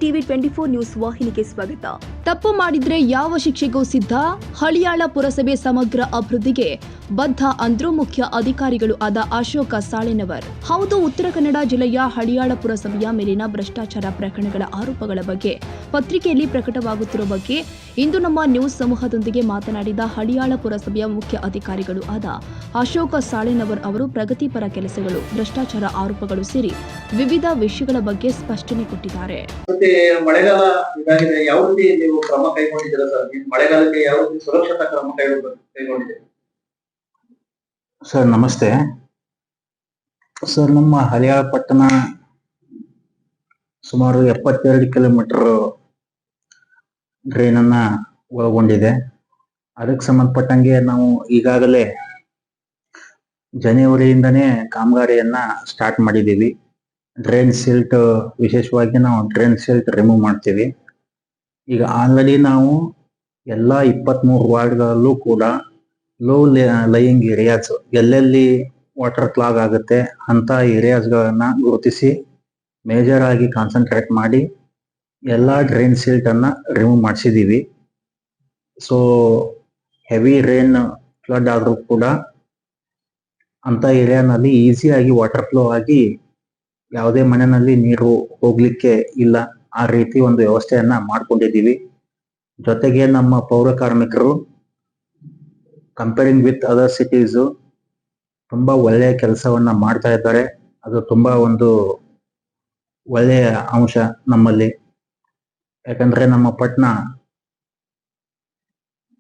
TV 24 news ವಾಹಿನಿಗೆ ಸ್ವಾಗತ. ತಪ್ಪು ಮಾಡಿದ್ರೆ ಯಾವ ಶಿಕ್ಷೆಗೂ ಸಿದ್ಧ. ಹಳಿಯಾಳ ಪುರಸಭೆ ಸಮಗ್ರ ಅಭಿವೃದ್ಧಿಗೆ ಬದ್ಧ ಅಂದ್ರು ಮುಖ್ಯ ಅಧಿಕಾರಿಗಳು ಆದ ಅಶೋಕ ಸಾಳೆನವರ್. ಹೌದು, ಉತ್ತರ ಕನ್ನಡ ಜಿಲ್ಲೆಯ ಹಳಿಯಾಳ ಪುರಸಭೆಯ ಮೇಲಿನ ಭ್ರಷ್ಟಾಚಾರ ಪ್ರಕರಣಗಳ ಆರೋಪಗಳ ಬಗ್ಗೆ ಪತ್ರಿಕೆಯಲ್ಲಿ ಪ್ರಕಟವಾಗುತ್ತಿರುವ ಬಗ್ಗೆ ಇಂದು ನಮ್ಮ ನ್ಯೂಸ್ ಸಮೂಹದೊಂದಿಗೆ ಮಾತನಾಡಿದ ಹಳಿಯಾಳ ಪುರಸಭೆಯ ಮುಖ್ಯ ಅಧಿಕಾರಿಗಳು ಆದ ಅಶೋಕ ಸಾಳೆನವರ್ ಅವರು ಪ್ರಗತಿಪರ ಕೆಲಸಗಳು, ಭ್ರಷ್ಟಾಚಾರ ಆರೋಪಗಳು ಸೇರಿ ವಿವಿಧ ವಿಷಯಗಳ ಬಗ್ಗೆ ಸ್ಪಷ್ಟನೆ ಕೊಟ್ಟಿದ್ದಾರೆ. ಮಳೆಗಾಲ ಇದಾಗಿದೆ, ಯಾವ ರೀತಿ ನೀವು ಕ್ರಮ ಕೈಗೊಂಡಿದ್ದೀರಾ ಸರ್? ಮಳೆಗಾಲಕ್ಕೆ ಯಾವ ರೀತಿ ಸುರಕ್ಷತಾ ಕ್ರಮ ಕೈಗೊಂಡಿದ್ದೀರಾ ಸರ್? ನಮಸ್ತೆ ಸರ್. ನಮ್ಮ ಹಳಿಯಾಳ ಪಟ್ಟಣ ಸುಮಾರು 72 ಕಿಲೋಮೀಟರ್ ಡ್ರೈನ್ ಅನ್ನ ಒಳಗೊಂಡಿದೆ. ಅದಕ್ಕೆ ಸಂಬಂಧಪಟ್ಟಂಗೆ ನಾವು ಈಗಾಗಲೇ ಜನವರಿಯಿಂದನೇ ಕಾಮಗಾರಿಯನ್ನ ಸ್ಟಾರ್ಟ್ ಮಾಡಿದ್ದೀವಿ. ಡ್ರೈನ್ ಸಿಲ್ಟ್, ವಿಶೇಷವಾಗಿ ನಾವು ಡ್ರೈನ್ ಸಿಲ್ಟ್ ರಿಮೂವ್ ಮಾಡ್ತೀವಿ. ಈಗ ಆಲ್ರೆಡಿ ನಾವು ಎಲ್ಲ 23 ವಾರ್ಡ್ಗಳಲ್ಲೂ ಕೂಡ ಲೋ ಲೈಯಿಂಗ್ ಏರಿಯಾಸ್, ಎಲ್ಲೆಲ್ಲಿ ವಾಟರ್ ಕ್ಲಾಗ್ ಆಗುತ್ತೆ ಅಂತ ಏರಿಯಾಸ್ಗಳನ್ನ ಗುರುತಿಸಿ ಮೇಜರ್ ಆಗಿ ಕಾನ್ಸಂಟ್ರೇಟ್ ಮಾಡಿ ಎಲ್ಲ ಡ್ರೈನ್ ಸಿಲ್ಟ್ ಅನ್ನ ರಿಮೂವ್ ಮಾಡಿಸಿದೀವಿ. ಸೊ ಹೆವಿ ರೇನ್ ಫ್ಲಡ್ ಆದ್ರೂ ಕೂಡ ಅಂತ ಏರಿಯಾನಲ್ಲಿ ಈಸಿಯಾಗಿ ವಾಟರ್ ಫ್ಲೋ ಆಗಿ ಯಾವುದೇ ಮನೆಯಲ್ಲಿ ನೀರು ಹೋಗ್ಲಿಕ್ಕೆ ಇಲ್ಲ, ಆ ರೀತಿ ಒಂದು ವ್ಯವಸ್ಥೆಯನ್ನ ಮಾಡ್ಕೊಂಡಿದ್ದೀವಿ. ಜೊತೆಗೆ ನಮ್ಮ ಪೌರ ಕಾರ್ಮಿಕರು ಕಂಪೇರಿಂಗ್ ವಿತ್ ಅದರ್ ಸಿಟೀಸು ತುಂಬಾ ಒಳ್ಳೆಯ ಕೆಲಸವನ್ನ ಮಾಡ್ತಾ ಇದ್ದಾರೆ. ಅದು ತುಂಬಾ ಒಂದು ಒಳ್ಳೆಯ ಅಂಶ ನಮ್ಮಲ್ಲಿ. ಯಾಕಂದ್ರೆ ನಮ್ಮ ಪಟ್ಟಣ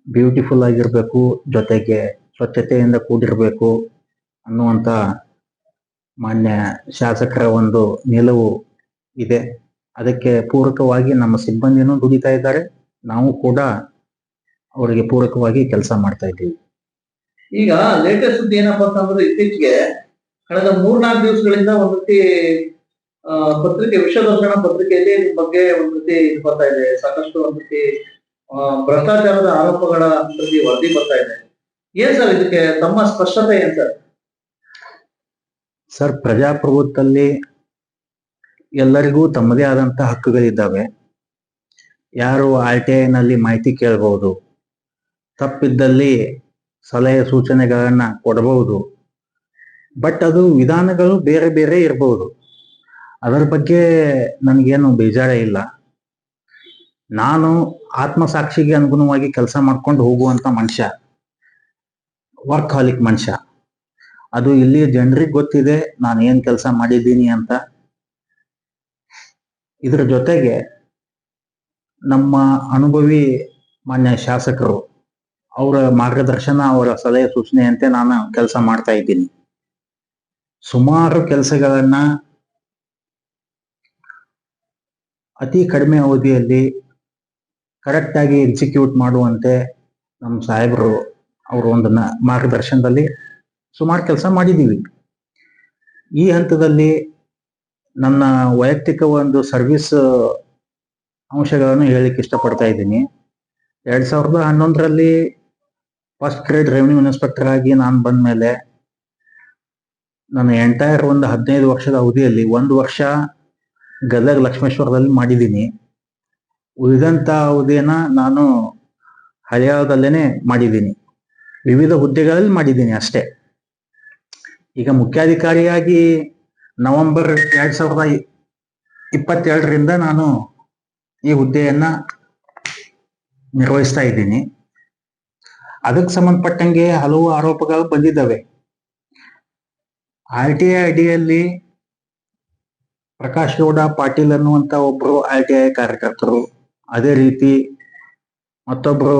ಬ್ಯೂಟಿಫುಲ್ ಆಗಿರ್ಬೇಕು, ಜೊತೆಗೆ ಸ್ವಚ್ಛತೆಯಿಂದ ಕೂಡಿರ್ಬೇಕು ಅನ್ನುವಂತ ಮಾನ್ಯ ಶಾಸಕರ ಒಂದು ನಿಲುವು ಇದೆ. ಅದಕ್ಕೆ ಪೂರಕವಾಗಿ ನಮ್ಮ ಸಿಬ್ಬಂದಿನೂ ದುಡಿತಾ ಇದ್ದಾರೆ, ನಾವು ಕೂಡ ಅವರಿಗೆ ಪೂರಕವಾಗಿ ಕೆಲಸ ಮಾಡ್ತಾ ಇದ್ದೀವಿ. ಈಗ ಲೇಟೆಸ್ಟ್ ಸುದ್ದಿ ಏನಪ್ಪಾ ಅಂತಂದ್ರೆ, ಇತ್ತೀಚೆಗೆ ಕಳೆದ 3-4 ದಿವಸಗಳಿಂದ ಒಂದು ರೀತಿ ಪತ್ರಿಕೆ, ವಿಶ್ವದರ್ಶನ ಪತ್ರಿಕೆಯಲ್ಲಿ ನಿಮ್ ಬಗ್ಗೆ ಒಂದು ರೀತಿ ಇದು ಬರ್ತಾ ಇದೆ, ಸಾಕಷ್ಟು ಒಂದು ರೀತಿ ಭ್ರಷ್ಟಾಚಾರದ ಆರೋಪಗಳ ಪ್ರತಿ ವರದಿ ಬರ್ತಾ ಇದೆ. ಏನ್ ಸರ್ ಇದಕ್ಕೆ ತಮ್ಮ ಸ್ಪಷ್ಟತೆ ಏನ್ ಸರ್? ಸರ್, ಪ್ರಜಾಪ್ರಭುತ್ವದಲ್ಲಿ ಎಲ್ಲರಿಗೂ ತಮ್ಮದೇ ಆದಂತ ಹಕ್ಕುಗಳಿದ್ದಾವೆ. ಯಾರು RTI ನಲ್ಲಿ ಮಾಹಿತಿ ಕೇಳಬಹುದು, ತಪ್ಪಿದ್ದಲ್ಲಿ ಸಲಹೆ ಸೂಚನೆಗಳನ್ನ ಕೊಡಬಹುದು. ಬಟ್ ಅದು ವಿಧಾನಗಳು ಬೇರೆ ಬೇರೆ ಇರಬಹುದು. ಅದರ ಬಗ್ಗೆ ನನಗೇನು ಬೇಜಾರೇ ಇಲ್ಲ. ನಾನು ಆತ್ಮಸಾಕ್ಷಿಗೆ ಅನುಗುಣವಾಗಿ ಕೆಲಸ ಮಾಡ್ಕೊಂಡು ಹೋಗುವಂತ ಮನುಷ್ಯ, ವರ್ಕ್ ಹಾಲಿಕ್ ಮನುಷ್ಯ. ಅದು ಇಲ್ಲಿ ಜನರಿಗೆ ಗೊತ್ತಿದೆ ನಾನು ಏನ್ ಕೆಲಸ ಮಾಡಿದ್ದೀನಿ ಅಂತ. ಇದ್ರ ಜೊತೆಗೆ ನಮ್ಮ ಅನುಭವಿ ಮಾನ್ಯ ಶಾಸಕರು, ಅವರ ಮಾರ್ಗದರ್ಶನ, ಅವರ ಸಲಹೆ ಸೂಚನೆಯಂತೆ ನಾನು ಕೆಲಸ ಮಾಡ್ತಾ ಇದ್ದೀನಿ. ಸುಮಾರು ಕೆಲಸಗಳನ್ನ ಅತಿ ಕಡಿಮೆ ಅವಧಿಯಲ್ಲಿ ಕರೆಕ್ಟ್ ಆಗಿ ಎಕ್ಸಿಕ್ಯೂಟ್ ಮಾಡುವಂತೆ ನಮ್ಮ ಸಾಹೇಬರು ಅವರ ಒಂದು ಮಾರ್ಗದರ್ಶನದಲ್ಲಿ ಸುಮಾರು ಕೆಲಸ ಮಾಡಿದ್ದೀವಿ. ಈ ಹಂತದಲ್ಲಿ ನನ್ನ ವೈಯಕ್ತಿಕ ಒಂದು ಸರ್ವಿಸ್ ಅಂಶಗಳನ್ನು ಹೇಳಲಿಕ್ಕೆ ಇಷ್ಟಪಡ್ತಾ ಇದ್ದೀನಿ. 2011ರಲ್ಲಿ ಫಸ್ಟ್ ಗ್ರೇಡ್ ರೆವಿನ್ಯೂ ಇನ್ಸ್ಪೆಕ್ಟರ್ ಆಗಿ ನಾನು ಬಂದ ಮೇಲೆ ನನ್ನ ಎಂಟೈರ್ ಒಂದು 15 ವರ್ಷದ ಅವಧಿಯಲ್ಲಿ 1 ವರ್ಷ ಗದಗ ಲಕ್ಷ್ಮೇಶ್ವರದಲ್ಲಿ ಮಾಡಿದ್ದೀನಿ. ಉಳಿದಂತ ಅವಧಿಯನ್ನ ನಾನು ಹಳಿಯಾಳದಲ್ಲೇನೆ ಮಾಡಿದ್ದೀನಿ, ವಿವಿಧ ಹುದ್ದೆಗಳಲ್ಲಿ ಮಾಡಿದ್ದೀನಿ ಅಷ್ಟೇ. ಈಗ ಮುಖ್ಯಾಧಿಕಾರಿಯಾಗಿ ನವೆಂಬರ್ 2022ರಿಂದ ನಾನು ಈ ಹುದ್ದೆಯನ್ನ ನಿರ್ವಹಿಸ್ತಾ ಇದ್ದೀನಿ. ಅದಕ್ಕೆ ಸಂಬಂಧಪಟ್ಟಂಗೆ ಹಲವು ಆರೋಪಗಳು ಬಂದಿದ್ದಾವೆ. RTI ಅಡಿಯಲ್ಲಿ ಪ್ರಕಾಶ್ ಗೌಡ ಪಾಟೀಲ್ ಅನ್ನುವಂತ ಒಬ್ರು RTI ಕಾರ್ಯಕರ್ತರು, ಅದೇ ರೀತಿ ಮತ್ತೊಬ್ರು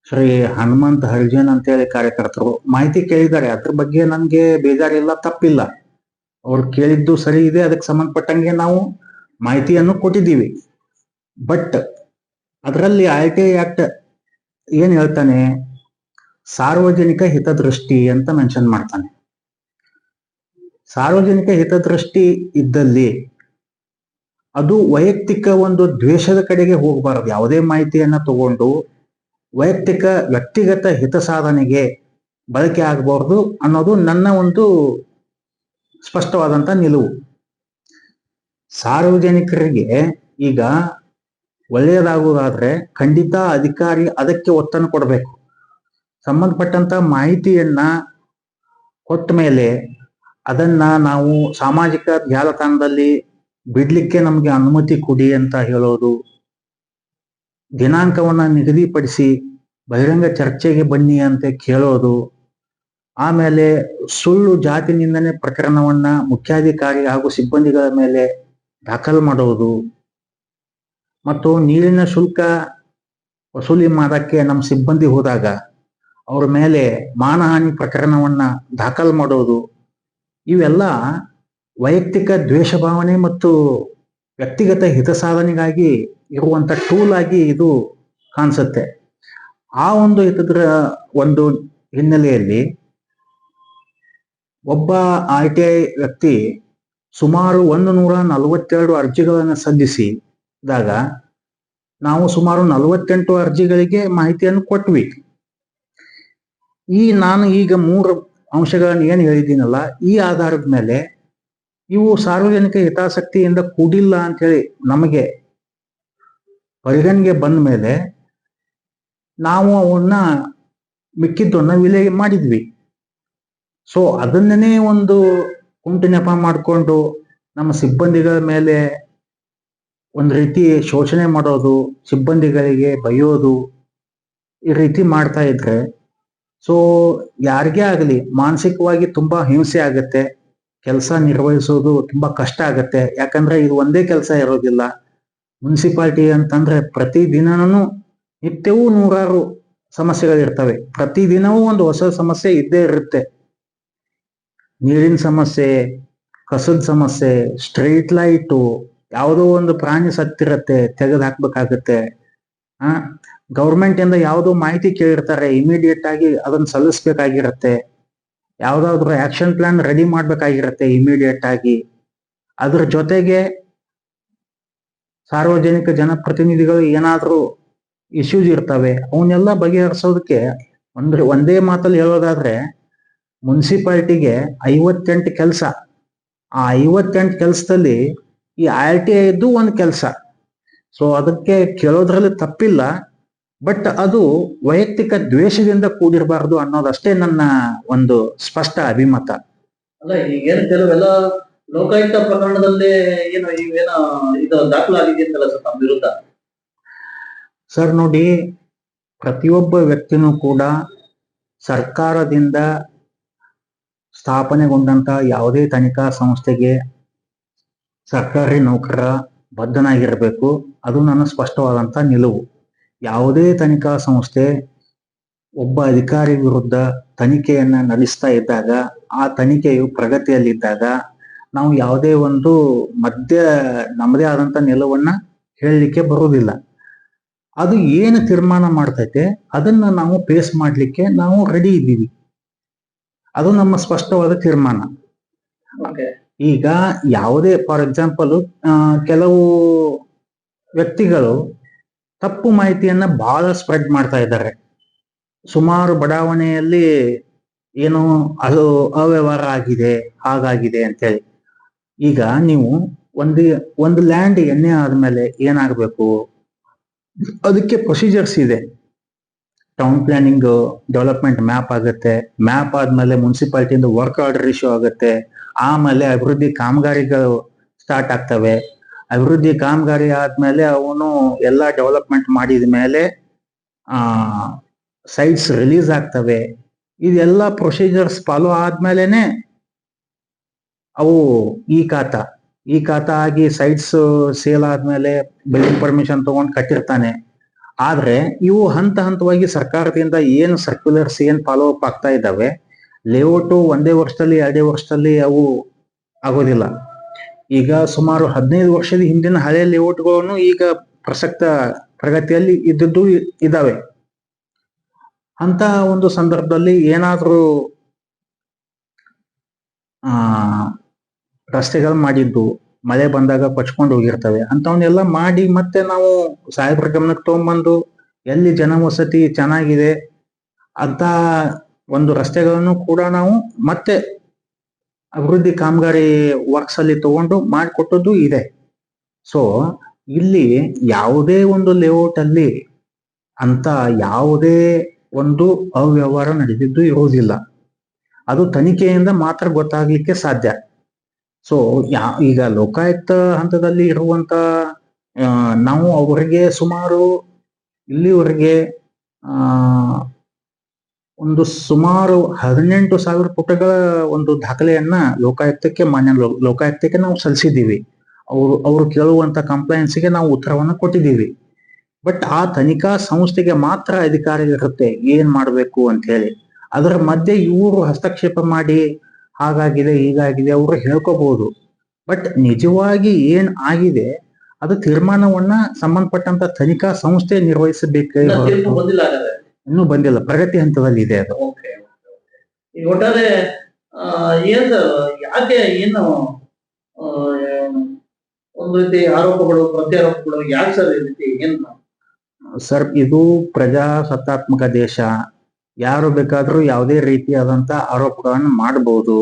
ಶ್ರೀ ಹನುಮಂತ್ ಹರ್ಜನ್ ಅಂತೇಳಿ ಕಾರ್ಯಕರ್ತರು ಮಾಹಿತಿ ಕೇಳಿದ್ದಾರೆ. ಅದ್ರ ಬಗ್ಗೆ ನನ್ಗೆ ಬೇಜಾರಿಲ್ಲ, ತಪ್ಪಿಲ್ಲ. ಅವ್ರು ಕೇಳಿದ್ದು ಸರಿ ಇದೆ, ಅದಕ್ಕೆ ಸಂಬಂಧಪಟ್ಟಂಗೆ ನಾವು ಮಾಹಿತಿಯನ್ನು ಕೊಟ್ಟಿದ್ದೀವಿ. ಬಟ್ ಅದರಲ್ಲಿ RTI ಆಕ್ಟ್ ಏನ್ ಹೇಳ್ತಾನೆ, ಸಾರ್ವಜನಿಕ ಹಿತದೃಷ್ಟಿ ಅಂತ ಮೆನ್ಷನ್ ಮಾಡ್ತಾನೆ. ಸಾರ್ವಜನಿಕ ಹಿತದೃಷ್ಟಿ ಇದ್ದಲ್ಲಿ ಅದು ವೈಯಕ್ತಿಕ ಒಂದು ದ್ವೇಷದ ಕಡೆಗೆ ಹೋಗಬಾರದು. ಯಾವುದೇ ಮಾಹಿತಿಯನ್ನ ತಗೊಂಡು ವ್ಯಕ್ತಿಗತ ಹಿತ ಸಾಧನೆಗೆ ಬಳಕೆ ಆಗಬಾರ್ದು ಅನ್ನೋದು ನನ್ನ ಒಂದು ಸ್ಪಷ್ಟವಾದಂತ ನಿಲುವು. ಸಾರ್ವಜನಿಕರಿಗೆ ಈಗ ಒಳ್ಳೆಯದಾಗುವುದಾದ್ರೆ ಖಂಡಿತ ಅಧಿಕಾರಿ ಅದಕ್ಕೆ ಒತ್ತನ್ನು ಕೊಡಬೇಕು. ಸಂಬಂಧಪಟ್ಟಂತ ಮಾಹಿತಿಯನ್ನ ಕೊಟ್ಟ ಮೇಲೆ ಅದನ್ನ ನಾವು ಸಾಮಾಜಿಕ ಜಾಲತಾಣದಲ್ಲಿ ಬಿಡ್ಲಿಕ್ಕೆ ನಮ್ಗೆ ಅನುಮತಿ ಕೊಡಿ ಅಂತ ಹೇಳೋದು, ದಿನಾಂಕವನ್ನ ನಿಗದಿಪಡಿಸಿ ಬಹಿರಂಗ ಚರ್ಚೆಗೆ ಬನ್ನಿ ಅಂತ ಕೇಳೋದು, ಆಮೇಲೆ ಸುಳ್ಳು ಜಾತಿ ನಿಂದನೆ ಪ್ರಕರಣವನ್ನ ಮುಖ್ಯಾಧಿಕಾರಿ ಹಾಗೂ ಸಿಬ್ಬಂದಿಗಳ ಮೇಲೆ ದಾಖಲು ಮಾಡುವುದು, ಮತ್ತು ನೀರಿನ ಶುಲ್ಕ ವಸೂಲಿ ಮಾಡಕ್ಕೆ ನಮ್ಮ ಸಿಬ್ಬಂದಿ ಹೋದಾಗ ಅವ್ರ ಮೇಲೆ ಮಾನಹಾನಿ ಪ್ರಕರಣವನ್ನ ದಾಖಲು ಮಾಡೋದು, ಇವೆಲ್ಲ ವೈಯಕ್ತಿಕ ದ್ವೇಷ ಭಾವನೆ ಮತ್ತು ವ್ಯಕ್ತಿಗತ ಹಿತ ಸಾಧನೆಗಾಗಿ ಇರುವಂತ ಟೂಲ್ ಆಗಿ ಇದು ಕಾಣಿಸುತ್ತೆ. ಆ ಒಂದು ಒಂದು ಹಿನ್ನೆಲೆಯಲ್ಲಿ ಒಬ್ಬ RTI ವ್ಯಕ್ತಿ ಸುಮಾರು 142 ಅರ್ಜಿಗಳನ್ನು ಸಲ್ಲಿಸಿದಾಗ ನಾವು ಸುಮಾರು 48 ಅರ್ಜಿಗಳಿಗೆ ಮಾಹಿತಿಯನ್ನು ಕೊಟ್ವಿ. ನಾನು ಈಗ 3 ಅಂಶಗಳನ್ನು ಏನು ಹೇಳಿದ್ದೀನಲ್ಲ, ಈ ಆಧಾರದ ಮೇಲೆ ಇವು ಸಾರ್ವಜನಿಕ ಹಿತಾಸಕ್ತಿಯಿಂದ ಕೂಡಿಲ್ಲ ಅಂತೇಳಿ ನಮಗೆ ಪರಿಗಣನೆಗೆ ಬಂದ ಮೇಲೆ ನಾವು ಅವನ್ನ ಮಿಕ್ಕಿದ್ದನ್ನ ವಿಲೆ ಮಾಡಿದ್ವಿ. ಸೊ ಅದನ್ನೇ ಒಂದು ಕುಂಟು ನೆಪ ಮಾಡಿಕೊಂಡು ನಮ್ಮ ಸಿಬ್ಬಂದಿಗಳ ಮೇಲೆ ಒಂದು ರೀತಿ ಶೋಷಣೆ ಮಾಡೋದು, ಸಿಬ್ಬಂದಿಗಳಿಗೆ ಬೈಯೋದು, ಈ ರೀತಿ ಮಾಡ್ತಾ ಇದ್ರೆ ಸೊ ಯಾರಿಗೇ ಆಗಲಿ ಮಾನಸಿಕವಾಗಿ ತುಂಬಾ ಹಿಂಸೆ ಆಗತ್ತೆ, ಕೆಲಸ ನಿರ್ವಹಿಸೋದು ತುಂಬಾ ಕಷ್ಟ ಆಗತ್ತೆ. ಯಾಕಂದ್ರೆ ಇದು ಒಂದೇ ಕೆಲಸ ಇರೋದಿಲ್ಲ. ಮುನ್ಸಿಪಾಲಿಟಿ ಅಂತಂದ್ರೆ ಪ್ರತಿದಿನನೂ ನಿತ್ಯವೂ 100 ಸಮಸ್ಯೆಗಳಿರ್ತವೆ. ಪ್ರತಿದಿನವೂ ಒಂದು ಹೊಸ ಸಮಸ್ಯೆ ಇದ್ದೇ ಇರುತ್ತೆ. ನೀರಿನ ಸಮಸ್ಯೆ, ಕಸದ ಸಮಸ್ಯೆ, ಸ್ಟ್ರೀಟ್ ಲೈಟು, ಯಾವುದೋ ಒಂದು ಪ್ರಾಣಿ ಸತ್ತಿರತ್ತೆ, ತೆಗೆದು ಹಾಕ್ಬೇಕಾಗತ್ತೆ. ಗೌರ್ಮೆಂಟ್ ಇಂದ ಯಾವುದೋ ಮಾಹಿತಿ ಕೇಳಿರ್ತಾರೆ, ಇಮಿಡಿಯೇಟ್ ಆಗಿ ಅದನ್ನ ಸಲ್ಲಿಸ್ಬೇಕಾಗಿರತ್ತೆ. ಯಾವ್ದಾದ್ರು ಆಕ್ಷನ್ ಪ್ಲಾನ್ ರೆಡಿ ಮಾಡ್ಬೇಕಾಗಿರತ್ತೆ ಇಮಿಡಿಯೇಟ್ ಆಗಿ. ಅದ್ರ ಜೊತೆಗೆ ಸಾರ್ವಜನಿಕ ಜನಪ್ರತಿನಿಧಿಗಳು ಏನಾದ್ರೂ ಇಶ್ಯೂಸ್ ಇರ್ತವೆ, ಅವನ್ನೆಲ್ಲ ಬಗೆಹರಿಸೋದಕ್ಕೆ ಒಂದೇ ಮಾತಲ್ಲಿ ಹೇಳೋದಾದ್ರೆ ಮುನ್ಸಿಪಾಲಿಟಿಗೆ 58 ಕೆಲಸ. ಆ 58 ಕೆಲಸದಲ್ಲಿ ಈ RTI ಇದ್ದು ಒಂದು ಕೆಲಸ. ಸೊ ಅದಕ್ಕೆ ಕೇಳೋದ್ರಲ್ಲಿ ತಪ್ಪಿಲ್ಲ, ಬಟ್ ಅದು ವೈಯಕ್ತಿಕ ದ್ವೇಷದಿಂದ ಕೂಡಿರಬಾರ್ದು ಅನ್ನೋದಷ್ಟೇ ನನ್ನ ಒಂದು ಸ್ಪಷ್ಟ ಅಭಿಮತ. ಅಲ್ಲ, ಈಗೇನು ಕೆಲವೆಲ್ಲ ಲೋಕಾಯುಕ್ತ ಪ್ರಕರಣದಲ್ಲಿ ಏನು ಇದು ದಾಖಲಾಗಿದೆಯಂತಲ್ಲ ಸರ್ ತಮ್ಮ ವಿರುದ್ಧ? ಸರ್ ನೋಡಿ, ಪ್ರತಿಯೊಬ್ಬ ವ್ಯಕ್ತಿನೂ ಕೂಡ ಸರ್ಕಾರದಿಂದ ಸ್ಥಾಪನೆಗೊಂಡಂತ ಯಾವುದೇ ತನಿಖಾ ಸಂಸ್ಥೆಗೆ ಸರ್ಕಾರಿ ನೌಕರ ಬದ್ಧನಾಗಿರಬೇಕು. ಅದು ನನ್ನ ಸ್ಪಷ್ಟವಾದಂತ ನಿಲುವು. ಯಾವುದೇ ತನಿಖಾ ಸಂಸ್ಥೆ ಒಬ್ಬ ಅಧಿಕಾರಿ ವಿರುದ್ಧ ತನಿಖೆಯನ್ನ ನಡೆಸ್ತಾ ಇದ್ದಾಗ, ಆ ತನಿಖೆಯು ಪ್ರಗತಿಯಲ್ಲಿದ್ದಾಗ ನಾವು ಯಾವುದೇ ಒಂದು ನಮ್ಮದೇ ಆದಂತ ನಿಲುವನ್ನ ಹೇಳಲಿಕ್ಕೆ ಬರುವುದಿಲ್ಲ. ಅದು ಏನು ತೀರ್ಮಾನ ಮಾಡ್ತೈತೆ ಅದನ್ನ ನಾವು ಫೇಸ್ ಮಾಡ್ಲಿಕ್ಕೆ ನಾವು ರೆಡಿ ಇದ್ದೀವಿ. ಅದು ನಮ್ಮ ಸ್ಪಷ್ಟವಾದ ತೀರ್ಮಾನ. ಈಗ ಯಾವುದೇ ಫಾರ್ ಎಕ್ಸಾಂಪಲ್ ಕೆಲವು ವ್ಯಕ್ತಿಗಳು ತಪ್ಪು ಮಾಹಿತಿಯನ್ನ ಬಹಳ ಸ್ಪ್ರೆಡ್ ಮಾಡ್ತಾ ಇದ್ದಾರೆ. ಸುಮಾರು ಬಡಾವಣೆಯಲ್ಲಿ ಏನು ಅದು ಅವ್ಯವಹಾರ ಆಗಿದೆ, ಹಾಗಾಗಿದೆ ಅಂತೇಳಿ. ಈಗ ನೀವು ಒಂದು ಲ್ಯಾಂಡ್ ಎಣ್ಣೆ ಆದ್ಮೇಲೆ ಏನಾಗಬೇಕು, ಅದಕ್ಕೆ ಪ್ರೊಸೀಜರ್ಸ್ ಇದೆ. ಟೌನ್ ಪ್ಲಾನಿಂಗ್ ಡೆವಲಪ್ಮೆಂಟ್ ಮ್ಯಾಪ್ ಆಗುತ್ತೆ. ಮ್ಯಾಪ್ ಆದ್ಮೇಲೆ ಮುನ್ಸಿಪಾಲಿಟಿಯಿಂದ ವರ್ಕ್ ಆರ್ಡರ್ ಇಶ್ಯೂ ಆಗುತ್ತೆ. ಆಮೇಲೆ ಅಭಿವೃದ್ಧಿ ಕಾಮಗಾರಿಗಳು ಸ್ಟಾರ್ಟ್ ಆಗ್ತವೆ. ಅಭಿವೃದ್ಧಿ ಕಾಮಗಾರಿ ಆದ್ಮೇಲೆ ಅವನು ಎಲ್ಲ ಡೆವಲಪ್ಮೆಂಟ್ ಮಾಡಿದ ಮೇಲೆ ಸೈಟ್ಸ್ ರಿಲೀಸ್ ಆಗ್ತವೆ. ಇದೆಲ್ಲ ಪ್ರೊಸೀಜರ್ಸ್ ಫಾಲೋ ಆದ್ಮೇಲೆನೆ ಅವು ಈ ಖಾತಾ ಆಗಿ ಸೈಟ್ಸ್ ಸೇಲ್ ಆದ್ಮೇಲೆ ಬಿಲ್ಡಿಂಗ್ ಪರ್ಮಿಷನ್ ತಗೊಂಡು ಕಟ್ಟಿರ್ತಾನೆ. ಆದ್ರೆ ಇವು ಹಂತವಾಗಿ ಸರ್ಕಾರದಿಂದ ಏನು ಸರ್ಕ್ಯುಲರ್ಸ್ ಏನ್ ಫಾಲೋ ಅಪ್ ಆಗ್ತಾ ಇದ್ದಾವೆ, ಲೇಔಟು 1 ವರ್ಷದಲ್ಲಿ 2 ವರ್ಷದಲ್ಲಿ ಅವು ಆಗೋದಿಲ್ಲ. ಈಗ ಸುಮಾರು 15 ವರ್ಷದ ಹಿಂದಿನ ಹಳೆ ಲೇಔಟ್ಗಳನ್ನು ಈಗ ಪ್ರಸಕ್ತ ಪ್ರಗತಿಯಲ್ಲಿ ಇದ್ದಾವೆ. ಅಂತ ಒಂದು ಸಂದರ್ಭದಲ್ಲಿ ಏನಾದ್ರೂ ರಸ್ತೆಗಳು ಮಾಡಿದ್ದು ಮಳೆ ಬಂದಾಗ ಕೊಚ್ಕೊಂಡು ಹೋಗಿರ್ತವೆ. ಅಂತವನ್ನೆಲ್ಲ ಮಾಡಿ ಮತ್ತೆ ನಾವು ಸಾಹೇಬ್ರ ಗಮನಕ್ಕೆ ತಗೊಂಡ್ಬಂದು ಎಲ್ಲಿ ಜನವಸತಿ ಚೆನ್ನಾಗಿದೆ ಅಂತ ಒಂದು ರಸ್ತೆಗಳನ್ನು ಕೂಡ ನಾವು ಮತ್ತೆ ಅಭಿವೃದ್ಧಿ ಕಾಮಗಾರಿ ವರ್ಕ್ಸ್ ಅಲ್ಲಿ ತಗೊಂಡು ಮಾಡಿಕೊಟ್ಟದ್ದು ಇದೆ. ಸೊ ಇಲ್ಲಿ ಯಾವುದೇ ಒಂದು ಲೇಔಟ್ ಅಲ್ಲಿ ಅಂತ ಯಾವುದೇ ಒಂದು ಅವ್ಯವಹಾರ ನಡೆದಿದ್ದು ಇರುವುದಿಲ್ಲ. ಅದು ತನಿಖೆಯಿಂದ ಮಾತ್ರ ಗೊತ್ತಾಗ್ಲಿಕ್ಕೆ ಸಾಧ್ಯ. ಸೊ ಈಗ ಲೋಕಾಯುಕ್ತ ಹಂತದಲ್ಲಿ ಇರುವಂತ ನಾವು ಅವರಿಗೆ ಸುಮಾರು ಇಲ್ಲಿವರೆಗೆ ಒಂದು ಸುಮಾರು 18,000 ಪುಟಗಳ ಒಂದು ದಾಖಲೆಯನ್ನ ಮಾನ್ಯ ಲೋಕಾಯುಕ್ತಕ್ಕೆ ನಾವು ಸಲ್ಲಿಸಿದ್ದೀವಿ. ಅವರು ಕೇಳುವಂತ ಕಂಪ್ಲೇಂಟ್ಸ್ಗೆ ನಾವು ಉತ್ತರವನ್ನ ಕೊಟ್ಟಿದ್ದೀವಿ. ಬಟ್ ಆ ತನಿಖಾ ಸಂಸ್ಥೆಗೆ ಮಾತ್ರ ಅಧಿಕಾರ ಇರುತ್ತೆ ಏನ್ ಮಾಡ್ಬೇಕು ಅಂತ ಹೇಳಿ. ಅದರ ಮಧ್ಯೆ ಇವರು ಹಸ್ತಕ್ಷೇಪ ಮಾಡಿ ಹಾಗಾಗಿದೆ ಹೀಗಾಗಿದೆ ಅವರು ಹೇಳ್ಕೋಬಹುದು. ಬಟ್ ನಿಜವಾಗಿ ಏನ್ ಆಗಿದೆ ಅದು ತೀರ್ಮಾನವನ್ನ ಸಂಬಂಧಪಟ್ಟಂತ ತನಿಖಾ ಸಂಸ್ಥೆ ನಿರ್ವಹಿಸಬೇಕು. ಇನ್ನೂ ಬಂದಿಲ್ಲ, ಪ್ರಗತಿ ಹಂತದಲ್ಲಿ ಇದೆ ಅದು. ಈಗ ಒಟ್ಟಾರೆ ಏನ್ ಯಾಕೆ ಏನು ಒಂದು ರೀತಿ ಆರೋಪಗಳು ಪ್ರತ್ಯಾರೋಪಗಳು ಯಾಕೆ ಸರ್ ಈ ರೀತಿ ಏನು ಸರ್? ಇದು ಪ್ರಜಾಸತ್ತಾತ್ಮಕ ದೇಶ, ಯಾರು ಬೇಕಾದ್ರೂ ಯಾವುದೇ ರೀತಿಯಾದಂತ ಆರೋಪಗಳನ್ನು ಮಾಡಬಹುದು.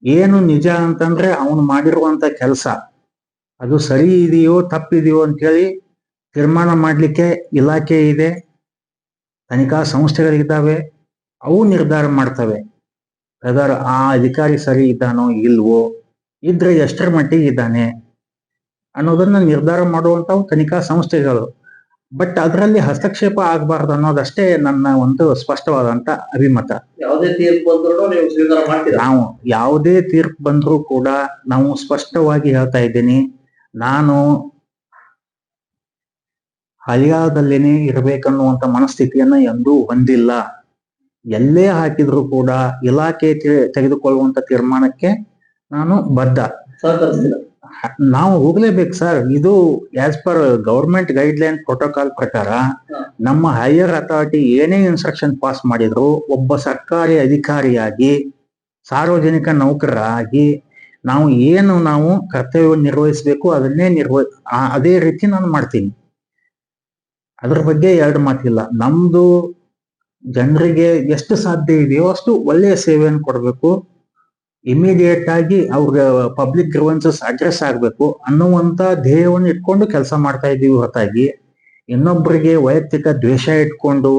ಏನು ನಿಜ ಅಂತಂದ್ರೆ ಅವನು ಮಾಡಿರುವಂತ ಕೆಲಸ ಅದು ಸರಿ ಇದೆಯೋ ತಪ್ಪಿದೆಯೋ ಅಂತೇಳಿ ತೀರ್ಮಾನ ಮಾಡ್ಲಿಕ್ಕೆ ಇಲಾಖೆ ಇದೆ, ತನಿಖಾ ಸಂಸ್ಥೆಗಳಿದ್ದಾವೆ, ಅವು ನಿರ್ಧಾರ ಮಾಡ್ತವೆ. ಅದರ ಆ ಅಧಿಕಾರಿ ಸರಿ ಇದ್ದಾನೋ ಇಲ್ವೋ, ಇದ್ರೆ ಎಷ್ಟರ ಮಟ್ಟಿಗೆ ಇದ್ದಾನೆ ಅನ್ನೋದನ್ನ ನಿರ್ಧಾರ ಮಾಡುವಂತವು ತನಿಖಾ ಸಂಸ್ಥೆಗಳು. ಬಟ್ ಅದರಲ್ಲಿ ಹಸ್ತಕ್ಷೇಪ ಆಗಬಾರ್ದು ಅನ್ನೋದಷ್ಟೇ ನನ್ನ ಒಂದು ಸ್ಪಷ್ಟವಾದಂತ ಅಭಿಮತ. ಯಾವುದೇ ತೀರ್ಪು ಬಂದ್ರು ನೀವು ಸ್ವೀಕಾರ ಮಾಡ್ತೀರಾ? ನಾವು ಯಾವುದೇ ತೀರ್ಪು ಬಂದರೂ ಕೂಡ ನಾವು ಸ್ಪಷ್ಟವಾಗಿ ಹೇಳ್ತಾ ಇದ್ದೀನಿ, ನಾನು ಹಳಿಯಾಳದಲ್ಲೇನೆ ಇರ್ಬೇಕನ್ನುವಂತ ಮನಸ್ಥಿತಿಯನ್ನ ಎಂದೂ ಹೊಂದಿಲ್ಲ. ಎಲ್ಲೇ ಹಾಕಿದ್ರು ಕೂಡ ಇಲಾಖೆ ತೆಗೆದುಕೊಳ್ಳುವಂತ ತೀರ್ಮಾನಕ್ಕೆ ನಾನು ಬದ್ಧ. ನಾವು ಹೋಗ್ಲೇಬೇಕು ಸರ್. ಇದು as per government guide line protocol ಪ್ರಕಾರ ನಮ್ಮ ಹೈಯರ್ ಅಥಾರಿಟಿ ಏನೇ ಇನ್ಸ್ಟ್ರಕ್ಷನ್ ಪಾಸ್ ಮಾಡಿದ್ರು ಒಬ್ಬ ಸರ್ಕಾರಿ ಅಧಿಕಾರಿಯಾಗಿ ಸಾರ್ವಜನಿಕ ನೌಕರರಾಗಿ ನಾವು ಕರ್ತವ್ಯ ನಿರ್ವಹಿಸಬೇಕು, ಅದನ್ನೇ ಅದೇ ರೀತಿ ನಾನು ಮಾಡ್ತೀನಿ. ಅದ್ರ ಬಗ್ಗೆ ಎರಡು ಮಾತಿಲ್ಲ. ನಮ್ದು ಜನರಿಗೆ ಎಷ್ಟು ಸಾಧ್ಯ ಇದೆಯೋ ಅಷ್ಟು ಒಳ್ಳೆಯ ಸೇವೆಯನ್ನು ಕೊಡಬೇಕು, ಇಮಿಡಿಯೇಟ್ ಆಗಿ ಅವ್ರಿಗೆ ಪಬ್ಲಿಕ್ ಗ್ರೀವೆನ್ಸಸ್ ಅಡ್ರೆಸ್ ಆಗ್ಬೇಕು ಅನ್ನುವಂತ ಧ್ಯೇಯವನ್ನು ಇಟ್ಕೊಂಡು ಕೆಲಸ ಮಾಡ್ತಾ ಇದ್ದೀವಿ ಹೊರತಾಗಿ ಇನ್ನೊಬ್ಬರಿಗೆ ವೈಯಕ್ತಿಕ ದ್ವೇಷ ಇಟ್ಕೊಂಡು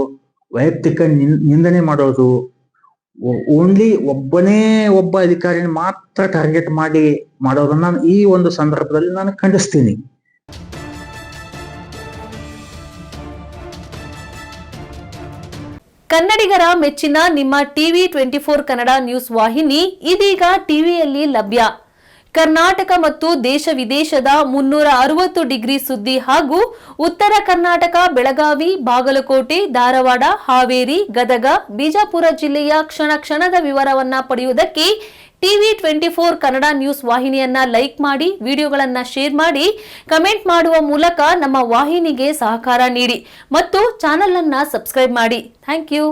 ವೈಯಕ್ತಿಕ ನಿಂದನೆ ಮಾಡೋದು, ಓನ್ಲಿ ಒಬ್ಬ ಅಧಿಕಾರಿನ ಮಾತ್ರ ಟಾರ್ಗೆಟ್ ಮಾಡೋದನ್ನ ನಾನು ಈ ಒಂದು ಸಂದರ್ಭದಲ್ಲಿ ನಾನು ಖಂಡಿಸ್ತೀನಿ. ಕನ್ನಡಿಗರ ಮೆಚ್ಚಿನ ನಿಮ್ಮ ಟಿವಿ 24 ಕನ್ನಡ ನ್ಯೂಸ್ ವಾಹಿನಿ ಇದೀಗ ಟಿವಿಯಲ್ಲಿ ಲಭ್ಯ. ಕರ್ನಾಟಕ ಮತ್ತು ದೇಶ ವಿದೇಶದ 360 ಡಿಗ್ರಿ ಸುದ್ದಿ ಹಾಗೂ ಉತ್ತರ ಕರ್ನಾಟಕ, ಬೆಳಗಾವಿ, ಬಾಗಲಕೋಟೆ, ಧಾರವಾಡ, ಹಾವೇರಿ, ಗದಗ, ಬಿಜಾಪುರ ಜಿಲ್ಲೆಯ ಕ್ಷಣ ಕ್ಷಣದ ವಿವರವನ್ನ ಪಡೆಯುವುದಕ್ಕೆ ಟಿವಿ 24 ಕನ್ನಡ ನ್ಯೂಸ್ ವಾಹಿನಿಯನ್ನ ಲೈಕ್ ಮಾಡಿ, ವಿಡಿಯೋಗಳನ್ನ ಶೇರ್ ಮಾಡಿ, ಕಮೆಂಟ್ ಮಾಡುವ ಮೂಲಕ ನಮ್ಮ ವಾಹಿನಿಗೆ ಸಹಕಾರ ನೀಡಿ ಮತ್ತು ಚಾನೆಲ್ ಅನ್ನ ಸಬ್ಸ್ಕ್ರೈಬ್ ಮಾಡಿ. Thank you.